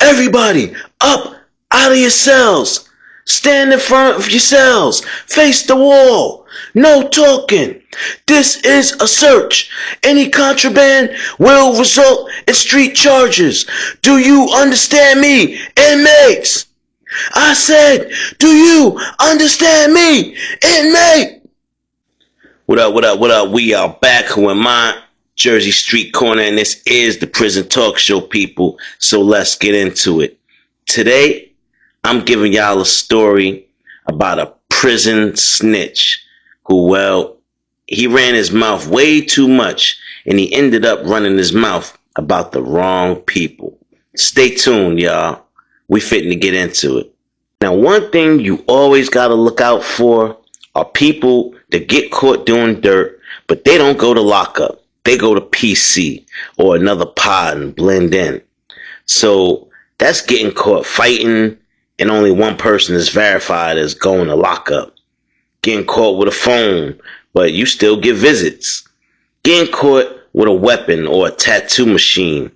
Everybody, up out of your cells. Stand in front of your cells. Face the wall. No talking. This is a search. Any contraband will result in street charges. Do you understand me, inmates? I said, do you understand me, inmate? What up, what up, what up? We are back. Who am I? Jersey Street Corner, and this is the Prison Talk Show, people. So let's get into it. Today, I'm giving y'all a story about a prison snitch who, well, he ran his mouth way too much, and he ended up running his mouth about the wrong people. Stay tuned, y'all. We fitting to get into it. Now, one thing you always got to look out for are people that get caught doing dirt, but they don't go to lockup. They go to PC or another pod and blend in. So that's getting caught fighting, and only one person is verified as going to lockup. Getting caught with a phone, but you still get visits. Getting caught with a weapon or a tattoo machine,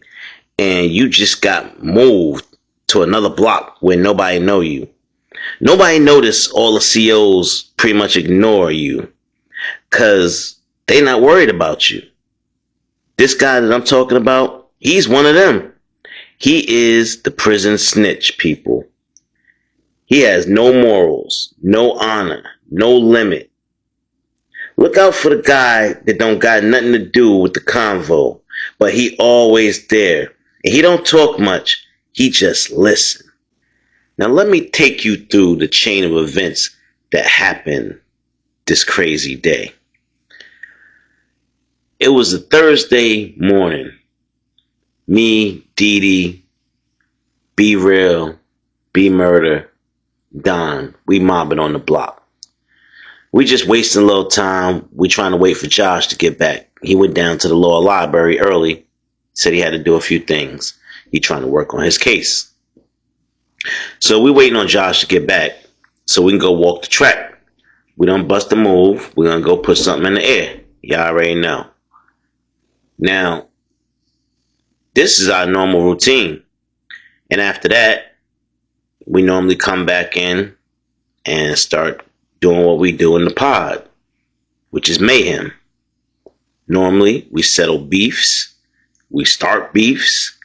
and you just got moved to another block where nobody know you. Nobody notice all the COs pretty much ignore you because they not worried about you. This guy that I'm talking about, he's one of them. He is the prison snitch, people. He has no morals, no honor, no limit. Look out for the guy that don't got nothing to do with the convo, but he always there. And he don't talk much, he just listen. Now let me take you through the chain of events that happened this crazy day. It was a Thursday morning. Me, Dee Dee, Be Real, Be Murder, Don, we mobbing on the block. We just wasting a little time. We trying to wait for Josh to get back. He went down to the law library early. Said he had to do a few things. He trying to work on his case. So we waiting on Josh to get back so we can go walk the track. We done bust a move. We're going to go put something in the air. Y'all already know. Now, this is our normal routine. And after that, we normally come back in and start doing what we do in the pod, which is mayhem. Normally, we settle beefs. We start beefs.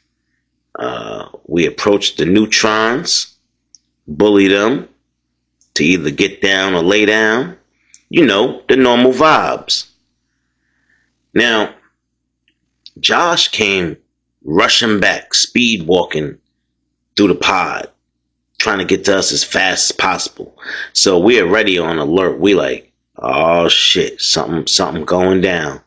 We approach the neutrons, bully them to either get down or lay down. You know, the normal vibes. Now, Josh came rushing back, speed walking through the pod, trying to get to us as fast as possible. So we are ready on alert. We like, oh shit, something going down.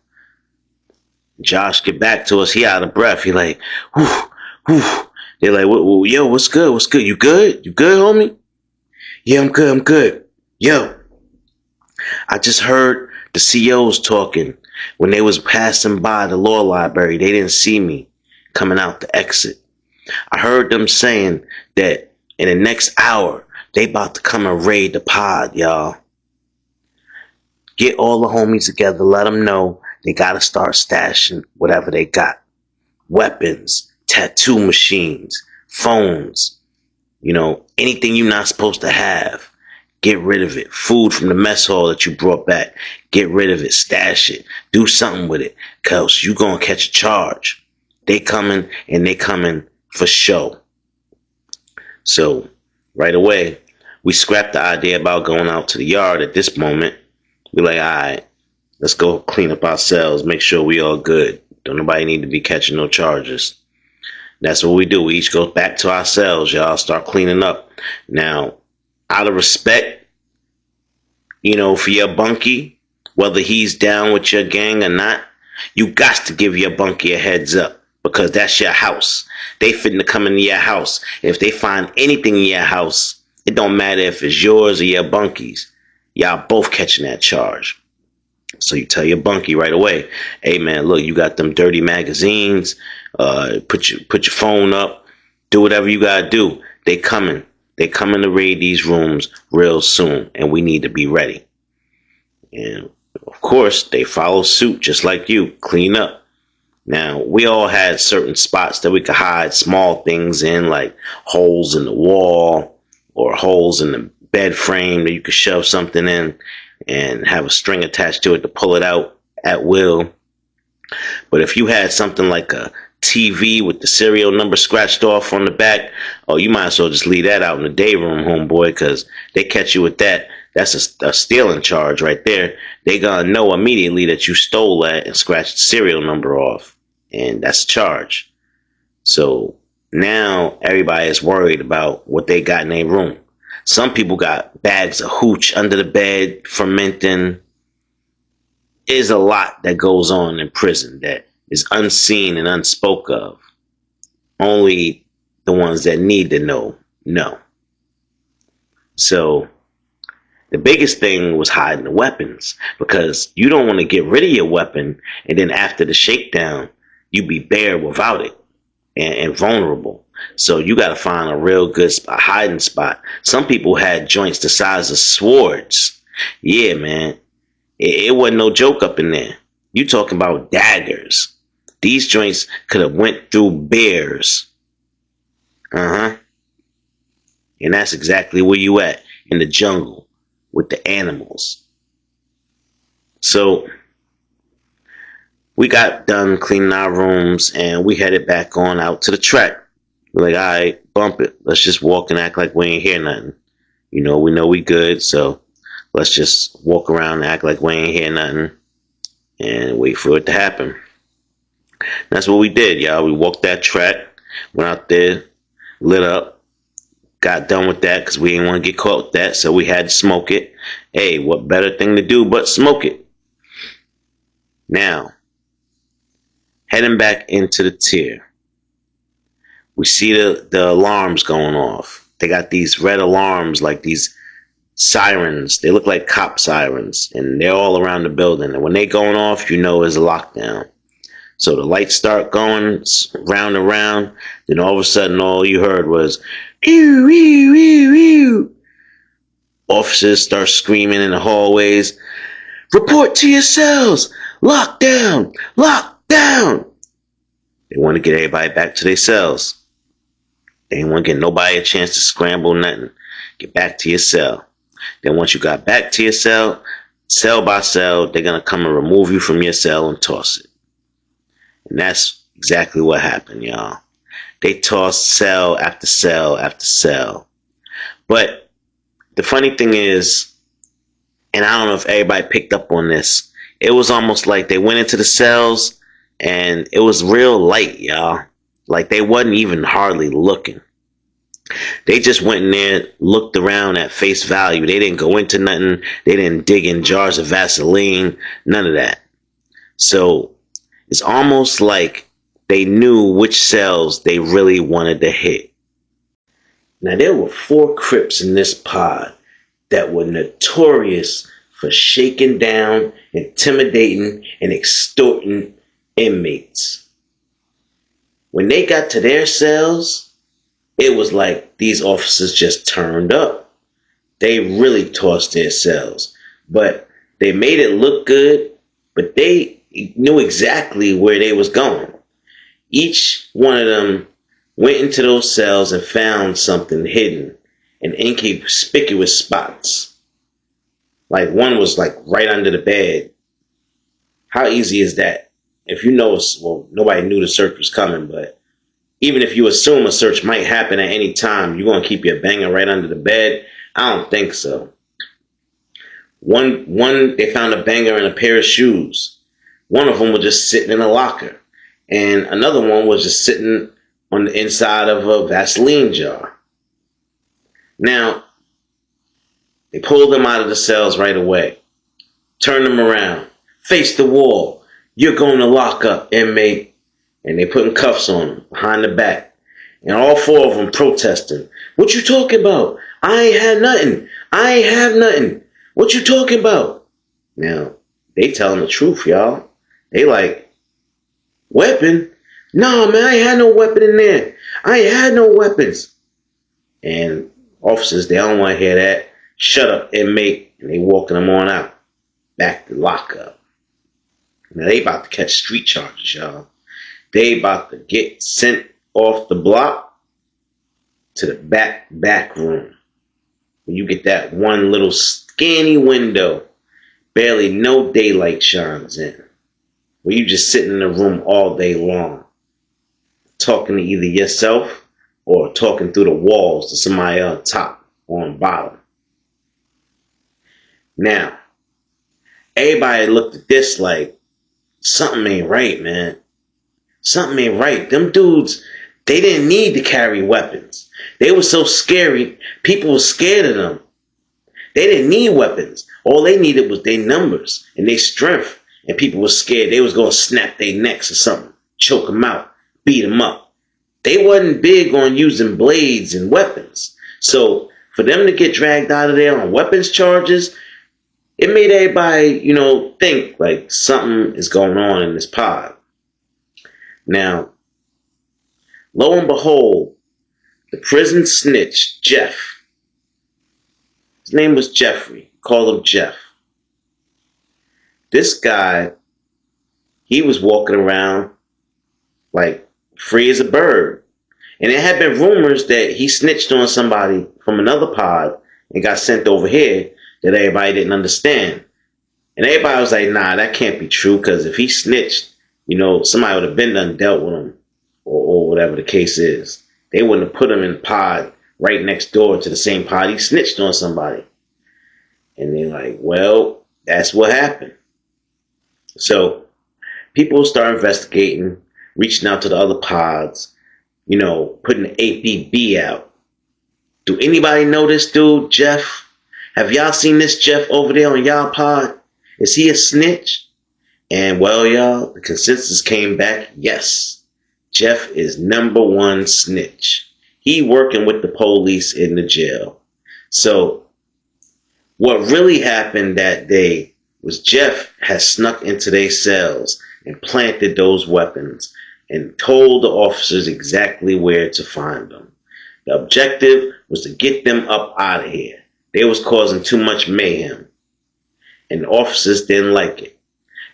Josh get back to us. He out of breath. He like, whew, whew. They're like, yo, what's good? What's good? You good? You good, homie? Yeah, I'm good. I'm good. Yo, I just heard the COs talking. When they was passing by the law library, they didn't see me coming out the exit. I heard them saying that in the next hour, they about to come and raid the pod, y'all. Get all the homies together. Let them know they got to start stashing whatever they got. Weapons, tattoo machines, phones, you know, anything you're not supposed to have. Get rid of it. Food from the mess hall that you brought back. Get rid of it. Stash it. Do something with it. Cause you gonna catch a charge. They coming and they coming for show. So right away, we scrapped the idea about going out to the yard at this moment. We're like, all right, let's go clean up our cells. Make sure we all good. Don't nobody need to be catching no charges. That's what we do. We each go back to our cells, y'all. Start cleaning up. Now, out of respect, you know, for your bunkie, whether he's down with your gang or not, you got to give your bunkie a heads up because that's your house. They finna come into your house. If they find anything in your house, it don't matter if it's yours or your bunkie's. Y'all both catching that charge. So you tell your bunkie right away, hey man, look, you got them dirty magazines. Put your phone up. Do whatever you gotta do. They coming. They coming to raid these rooms real soon, and we need to be ready. And of course, they follow suit just like you. Clean up. Now, we all had certain spots that we could hide small things in, like holes in the wall or holes in the bed frame that you could shove something in and have a string attached to it to pull it out at will. But if you had something like a TV with the serial number scratched off on the back, oh, you might as well just leave that out in the day room, homeboy, because they catch you with that. That's a stealing charge right there. They gonna know immediately that you stole that and scratched the serial number off, and that's a charge. So now everybody is worried about what they got in their room. Some people got bags of hooch under the bed, fermenting. There's a lot that goes on in prison that is unseen and unspoke of. Only the ones that need to know. So the biggest thing was hiding the weapons, because you don't want to get rid of your weapon and then after the shakedown you be bare without it and vulnerable. So you got to find a real good spot, hiding spot. Some people had joints the size of swords. Yeah, man. It wasn't no joke up in there. You talking about daggers. These joints could have went through bears. And that's exactly where you at, in the jungle with the animals. So we got done cleaning our rooms and we headed back on out to the track. We're like, all right, bump it. Let's just walk and act like we ain't hear nothing. We know we good, so let's just walk around and act like we ain't hear nothing and wait for it to happen. That's what we did, y'all. We walked that track, went out there, lit up, got done with that because we didn't want to get caught with that, so we had to smoke it. Hey, what better thing to do but smoke it? Now, heading back into the tier, we see the alarms going off. They got these red alarms, like these sirens. They look like cop sirens, and they're all around the building. And when they going off, you know it's a lockdown. So the lights start going round and round. Then all of a sudden, all you heard was, ew, ew, ew, ew. Officers start screaming in the hallways, report to your cells, lockdown, lockdown. They want to get everybody back to their cells. They ain't want to get nobody a chance to scramble nothing. Get back to your cell. Then once you got back to your cell by cell, they're going to come and remove you from your cell and toss it. And that's exactly what happened, y'all. They tossed cell after cell after cell. But the funny thing is, and I don't know if everybody picked up on this, it was almost like they went into the cells and it was real light, y'all. Like they wasn't even hardly looking. They just went in there, looked around at face value. They didn't go into nothing. They didn't dig in jars of Vaseline. None of that. So it's almost like they knew which cells they really wanted to hit. Now, there were 4 Crips in this pod that were notorious for shaking down, intimidating, and extorting inmates. When they got to their cells, it was like these officers just turned up. They really tossed their cells. But they made it look good, but they knew exactly where they was going. Each one of them went into those cells and found something hidden in inconspicuous spots. Like one was like right under the bed. How easy is that? If you know, well, nobody knew the search was coming, but even if you assume a search might happen at any time, you're going to keep your banger right under the bed? I don't think so. One, they found a banger in a pair of shoes. One of them was just sitting in a locker. And another one was just sitting on the inside of a Vaseline jar. Now, they pulled them out of the cells right away. Turned them around. Face the wall. You're going to lock up, inmate. And they putting cuffs on them behind the back. And all 4 of them protesting. What you talking about? I ain't had nothing. I ain't have nothing. What you talking about? Now, they telling the truth, y'all. They like, weapon? Nah, man, I ain't had no weapon in there. I ain't had no weapons. And officers, they don't want to hear that. Shut up, inmate. And they walking them on out. Back to lockup. Now, they about to catch street charges, y'all. They about to get sent off the block to the back room. When you get that one little skinny window, barely no daylight shines in. Where you just sitting in the room all day long, talking to either yourself or talking through the walls to somebody on top or on bottom. Now, everybody looked at this like, something ain't right, man. Something ain't right. Them dudes, they didn't need to carry weapons. They were so scary, people were scared of them. They didn't need weapons. All they needed was their numbers and their strength. And people were scared they was going to snap their necks or something, choke them out, beat them up. They wasn't big on using blades and weapons. So for them to get dragged out of there on weapons charges, it made everybody, think like something is going on in this pod. Now, lo and behold, the prison snitch, Jeff. His name was Jeffrey. Call him Jeff. This guy, he was walking around like free as a bird. And there had been rumors that he snitched on somebody from another pod and got sent over here that everybody didn't understand. And everybody was like, nah, that can't be true, because if he snitched, somebody would have been done dealt with him, or whatever the case is. They wouldn't have put him in the pod right next door to the same pod he snitched on somebody. And they're like, well, that's what happened. So people start investigating, reaching out to the other pods, putting the APB out. Do anybody know this dude, Jeff? Have y'all seen this Jeff over there on y'all pod? Is he a snitch? And well, y'all, the consensus came back, yes. Jeff is #1 snitch. He working with the police in the jail. So what really happened that day was Jeff had snuck into their cells and planted those weapons and told the officers exactly where to find them. The objective was to get them up out of here. They was causing too much mayhem. And the officers didn't like it.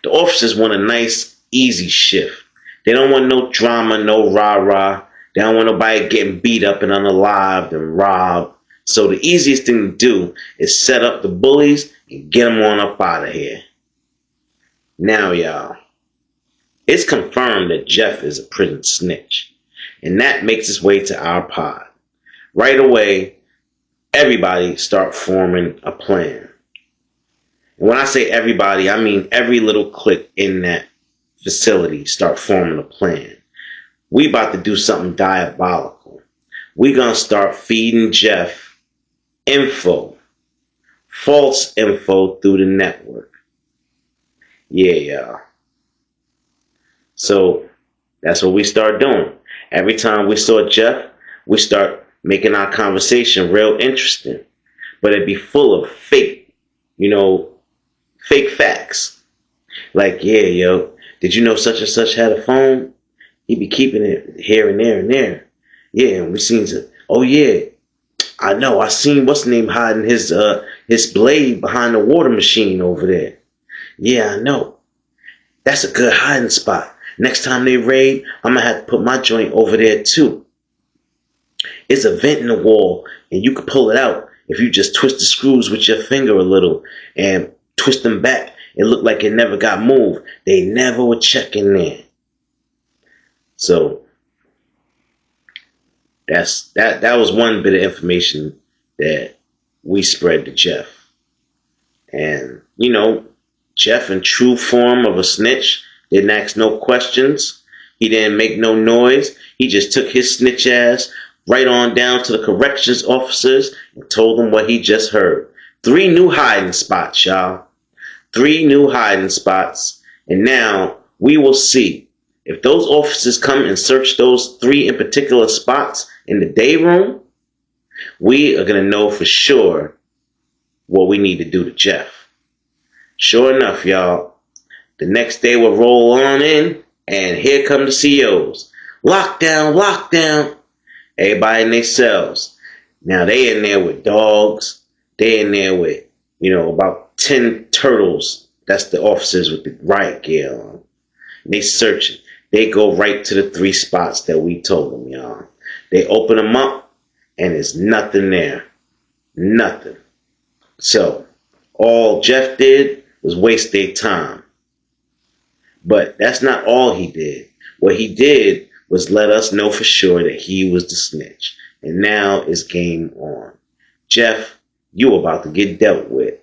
The officers want a nice, easy shift. They don't want no drama, no rah-rah. They don't want nobody getting beat up and unalived and robbed. So the easiest thing to do is set up the bullies and get them on up out of here. Now, y'all, it's confirmed that Jeff is a prison snitch. And that makes its way to our pod. Right away, everybody start forming a plan. And when I say everybody, I mean every little clique in that facility start forming a plan. We about to do something diabolical. We gonna start feeding Jeff info, false info through the network. Yeah, y'all. So that's what we start doing. Every time we saw Jeff, we start making our conversation real interesting. But it'd be full of fake, fake facts. Like, yeah, yo, did you know such and such had a phone? He'd be keeping it here and there and there. Yeah, and we seen some, oh yeah, I know, I seen what's the name hiding his blade behind the water machine over there. Yeah, I know. That's a good hiding spot. Next time they raid, I'm gonna have to put my joint over there too. It's a vent in the wall, and you can pull it out if you just twist the screws with your finger a little and twist them back. It looked like it never got moved. They never were checking there. So that was one bit of information that we spread to Jeff. And, Jeff, in true form of a snitch, didn't ask no questions. He didn't make no noise. He just took his snitch ass right on down to the corrections officers and told them what he just heard. 3 new hiding spots, y'all. 3 new hiding spots. And now we will see if those officers come and search those 3 in particular spots in the day room. We are going to know for sure what we need to do to Jeff. Sure enough, y'all. The next day we'll roll on in, and here come the COs. Lockdown, lockdown. Everybody in their cells. Now they in there with dogs. They in there with, about 10 turtles. That's the officers with the riot gear on. And they searching. They go right to the 3 spots that we told them, y'all. They open them up, and there's nothing there. Nothing. So, all Jeff did was waste their time. But that's not all he did. What he did was let us know for sure that he was the snitch. And now it's game on. Jeff, you about to get dealt with.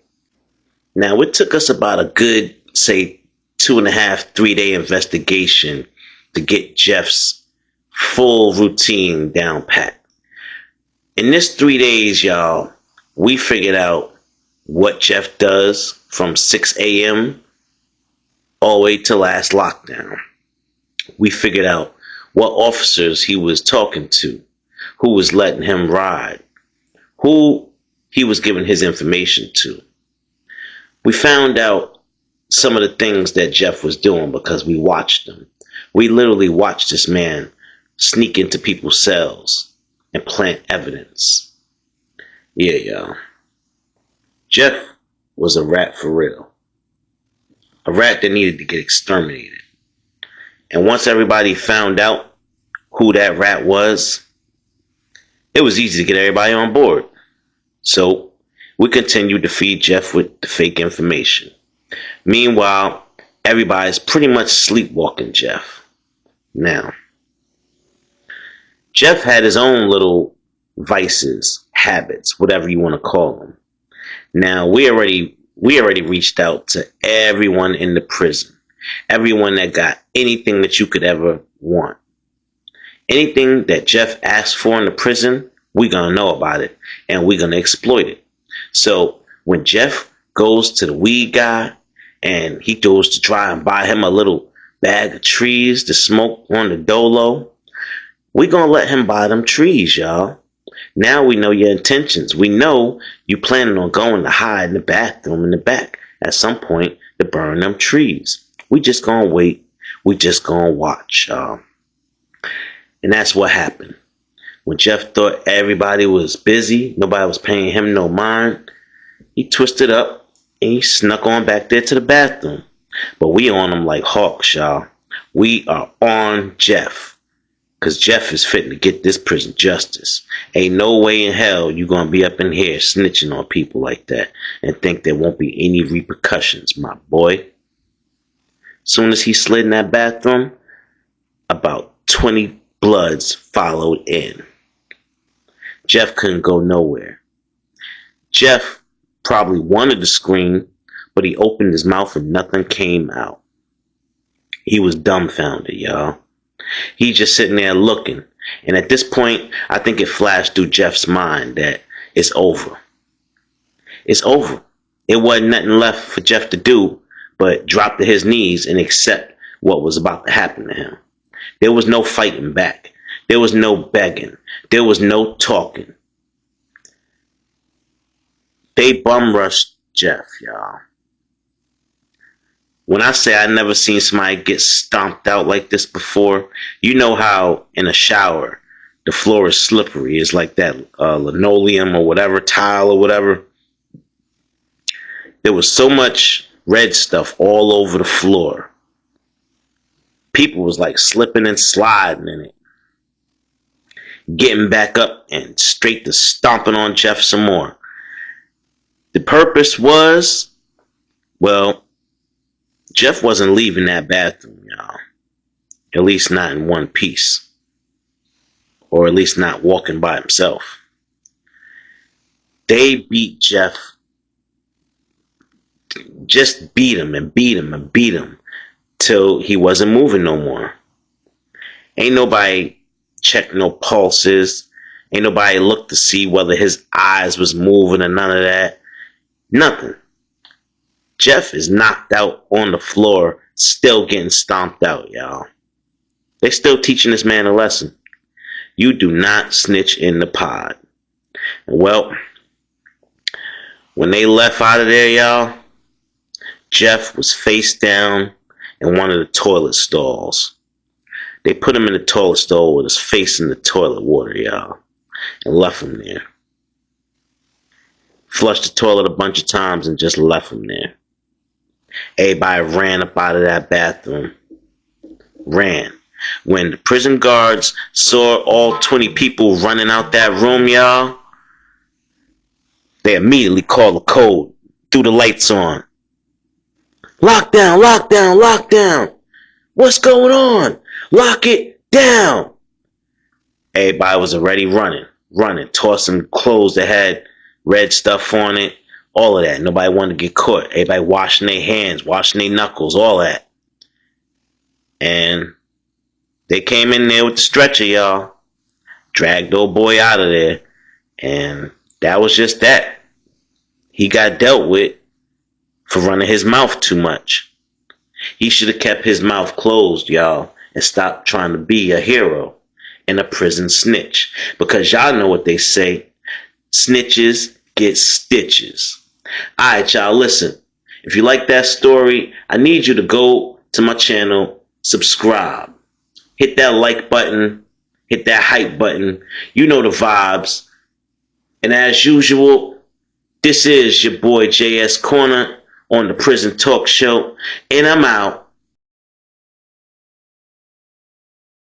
Now, it took us about a good, say, 2.5, 3-day investigation to get Jeff's full routine down pat. In this 3 days, y'all, we figured out what Jeff does from 6 a.m. all the way to last lockdown. We figured out what officers he was talking to, who was letting him ride, who he was giving his information to. We found out some of the things that Jeff was doing because we watched him. We literally watched this man sneak into people's cells and plant evidence. Yeah, y'all. Jeff was a rat for real. A rat that needed to get exterminated. And once everybody found out who that rat was, it was easy to get everybody on board. So we continued to feed Jeff with the fake information. Meanwhile, everybody's pretty much sleepwalking Jeff. Now, Jeff had his own little vices, habits, whatever you want to call them. Now, we already reached out to everyone in the prison. Everyone that got anything that you could ever want. Anything that Jeff asked for in the prison, we're going to know about it, and we're going to exploit it. So when Jeff goes to the weed guy, and he goes to try and buy him a little bag of trees to smoke on the dolo, we're going to let him buy them trees, y'all. Now we know your intentions. We know you planning on going to hide in the bathroom in the back at some point to burn them trees. We just going to wait. We just going to watch, y'all. And that's what happened. When Jeff thought everybody was busy, nobody was paying him no mind, he twisted up and he snuck on back there to the bathroom. But we on him like hawks, y'all. We are on Jeff. Because Jeff is fitting to get this prison justice. Ain't no way in hell you going to be up in here snitching on people like that and think there won't be any repercussions, my boy. Soon as he slid in that bathroom, about 20 bloods followed in. Jeff couldn't go nowhere. Jeff probably wanted to scream, but he opened his mouth and nothing came out. He was dumbfounded, y'all. He just sitting there looking. And at this point, I think it flashed through Jeff's mind that it's over. It's over. It wasn't nothing left for Jeff to do but drop to his knees and accept what was about to happen to him. There was no fighting back. There was no begging. There was no talking. They bum rushed Jeff, y'all. When I say I never seen somebody get stomped out like this before, you know how in a shower the floor is slippery. It's like that linoleum or whatever, tile or whatever. There was so much red stuff all over the floor. People was like slipping and sliding in it. Getting back up and straight to stomping on Jeff some more. The purpose was, well, Jeff wasn't leaving that bathroom, y'all. At least not in one piece. Or at least not walking by himself. They beat Jeff. Just beat him and beat him and beat him till he wasn't moving no more. Ain't nobody checked no pulses. Ain't nobody looked to see whether his eyes was moving or none of that. Nothing. Jeff is knocked out on the floor, still getting stomped out, y'all. They still teaching this man a lesson. You do not snitch in the pod. And well, when they left out of there, y'all, Jeff was face down in one of the toilet stalls. They put him in the toilet stall with his face in the toilet water, y'all, and left him there. Flushed the toilet a bunch of times and just left him there. Everybody ran up out of that bathroom. Ran. When the prison guards saw all 20 people running out that room, y'all, they immediately called the code, threw the lights on. Lockdown, lockdown, lockdown. What's going on? Lock it down. Everybody was already running, tossing clothes that had red stuff on it, all of that. Nobody wanted to get caught. Everybody washing their hands, washing their knuckles, all that. And they came in there with the stretcher, y'all. Dragged old boy out of there. And that was just that. He got dealt with for running his mouth too much. He should have kept his mouth closed, y'all, and stopped trying to be a hero and a prison snitch. Because y'all know what they say. Snitches get stitches. Alright, y'all, listen. If you like that story, I need you to go to my channel, subscribe. Hit that like button. Hit that hype button. You know the vibes. And as usual, this is your boy JS Corner on the Prison Talk Show. And I'm out.